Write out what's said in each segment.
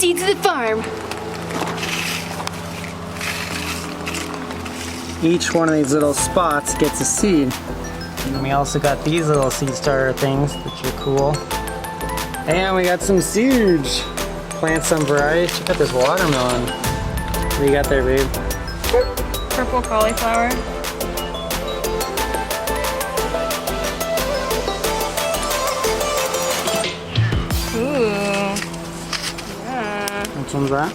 seeds of the farm. Each one of these little spots gets a seed. And we also got these little seed starter things, which are cool. And we got some seeds. Plant some varieties. Check out this watermelon. What do you got there, babe? Purple cauliflower. Ooh. Yeah. Which one's that?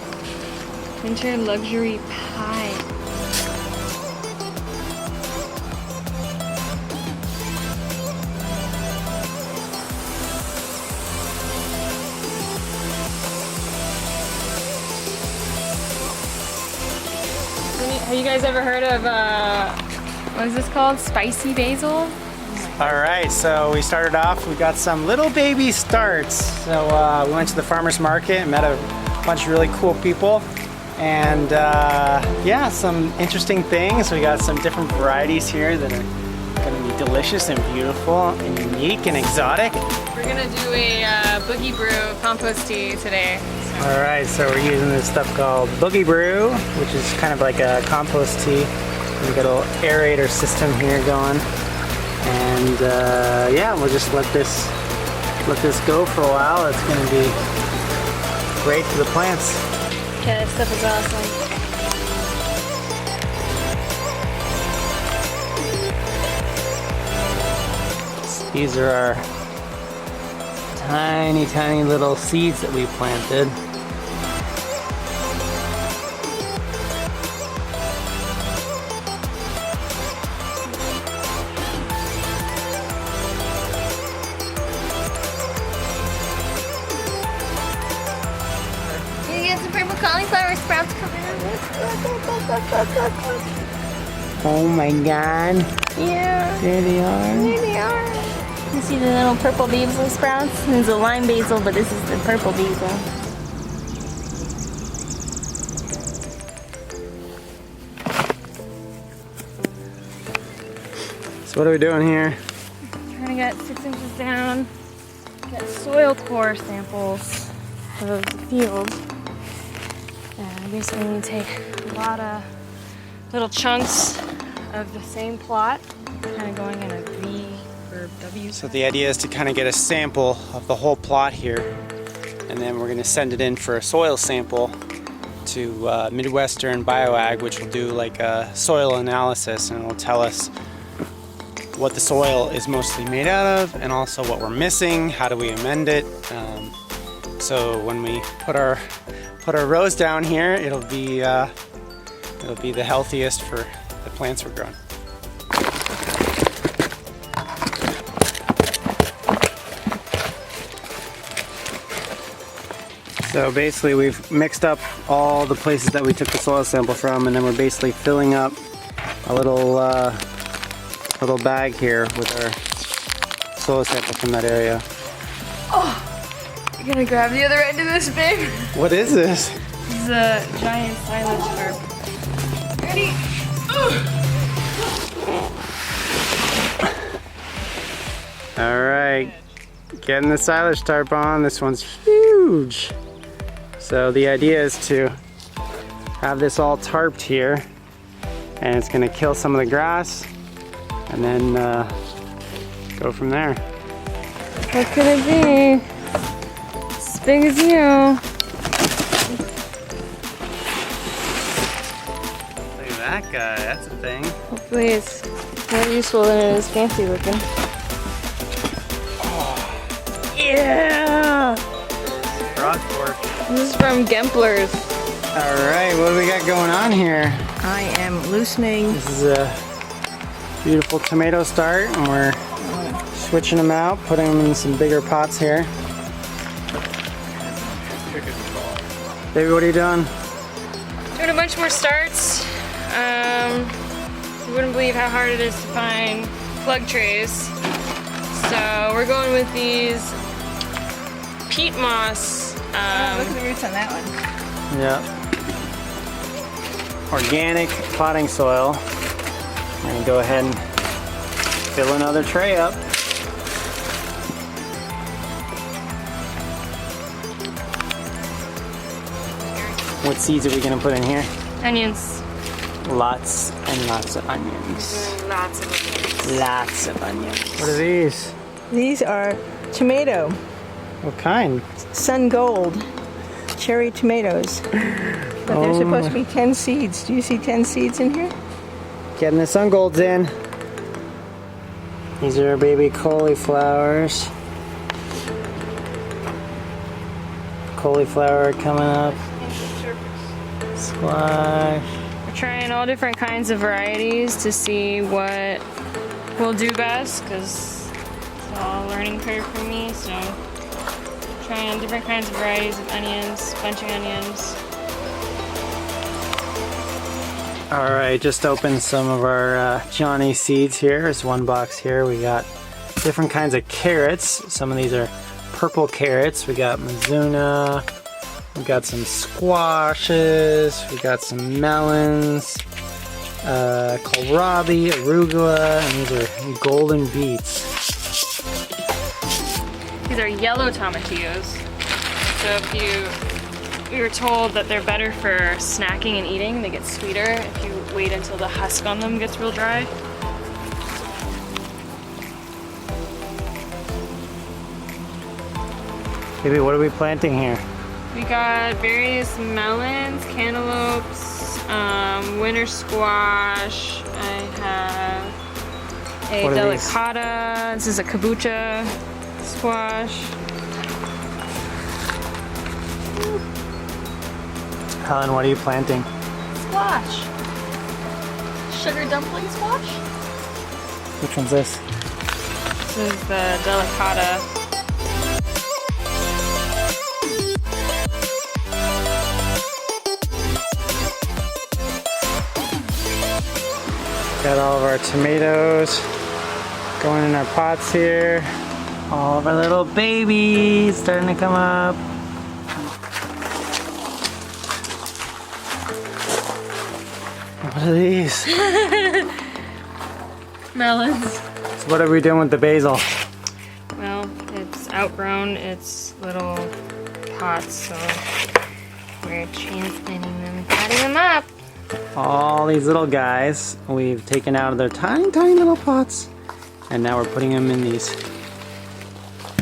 Winter luxury pie. Have you guys ever heard of, what is this called? Spicy basil? All right, so we started off, we got some little baby starts. So we went to the farmer's market and met a bunch of really cool people. And yeah, some interesting things. We got some different varieties here that are gonna be delicious and beautiful and unique and exotic. We're gonna do a Boogie Brew compost tea today. All right, so we're using this stuff called Boogie Brew, which is kind of like a compost tea. We got a little aerator system here going. And yeah, we'll just let this go for a while. It's gonna be great for the plants. Yeah, this stuff is awesome. These are our tiny, tiny little seeds that we planted. You get some purple cauliflower sprouts coming out. Oh my God. Yeah. There they are. There they are. You see the little purple basil sprouts? There's a lime basil, but this is the purple basil. So what are we doing here? Trying to get 6 inches down. Get soil core samples of the field. And basically we take a lot of little chunks of the same plot, kind of going in a V or W. So the idea is to kind of get a sample of the whole plot here, and then we're going to send it in for a soil sample to Midwestern Bioag, which will do like a soil analysis, and it will tell us what the soil is mostly made out of, and also what we're missing, how do we amend it. So when we put our rows down here, it'll be the healthiest for the plants we're growing. So basically we've mixed up all the places that we took the soil sample from, and then we're basically filling up a little bag here with our soil sample from that area. Oh, you're gonna grab the other end of this, babe. What is this? This is a giant silage tarp. Ready? All right, getting the silage tarp on. This one's huge. So the idea is to have this all tarped here, and it's gonna kill some of the grass, and then go from there. What could it be? As big as you. Look at that guy, that's a thing. Hopefully it's more useful than it is fancy looking. Oh. Yeah! Rock fork. This is from Gempler's. All right, what do we got going on here? I am loosening. This is a beautiful tomato start, and we're switching them out, putting them in some bigger pots here. Baby, what are you doing? Doing a bunch more starts. You wouldn't believe how hard it is to find plug trays. So we're going with these peat moss. Look at the roots on that one. Yeah. Organic potting soil. I'm gonna go ahead and fill another tray up. What seeds are we gonna put in here? Onions. Lots and lots of onions. Lots of onions. Lots of onions. What are these? These are tomato, What kind? sun gold, cherry tomatoes. But there's supposed to be 10 seeds. Do you see 10 seeds in here? Getting the sun golds in. These are our baby cauliflowers. Cauliflower coming up. Squash. We're trying all different kinds of varieties to see what will do best, because it's all a learning curve for me. So trying different kinds of varieties of onions, bunching onions. All right, just opened some of our Johnny seeds here. There's one box here. We got different kinds of carrots. Some of these are purple carrots. We got Mizuna. We got some squashes. We got some melons. Kohlrabi, arugula, and these are golden beets. These are yellow tomatillos. So we were told that they're better for snacking and eating. They get sweeter if you wait until the husk on them gets real dry. Baby, what are we planting here? We got various melons, cantaloupes, winter squash. I have a What are these? delicata. This is a kabocha squash. Helen, what are you planting? Squash. Sugar dumpling squash? Which one's this? This is the delicata. Got all of our tomatoes going in our pots here. All of our little babies starting to come up. What are these? Melons. So what are we doing with the basil? Well, it's outgrown its little pots, so we're transplanting them, potting them up. All these little guys we've taken out of their tiny, tiny little pots. And now we're putting them in these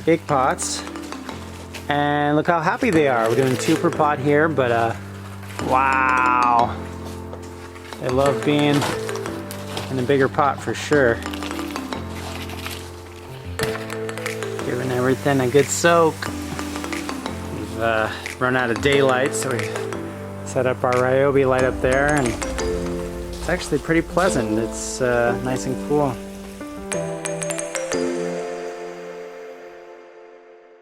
big pots. And look how happy they are. We're doing 2 per pot here, but wow. They love being in a bigger pot for sure. Giving everything a good soak. We've run out of daylight, so we set up our Ryobi light up there, and it's actually pretty pleasant. It's nice and cool.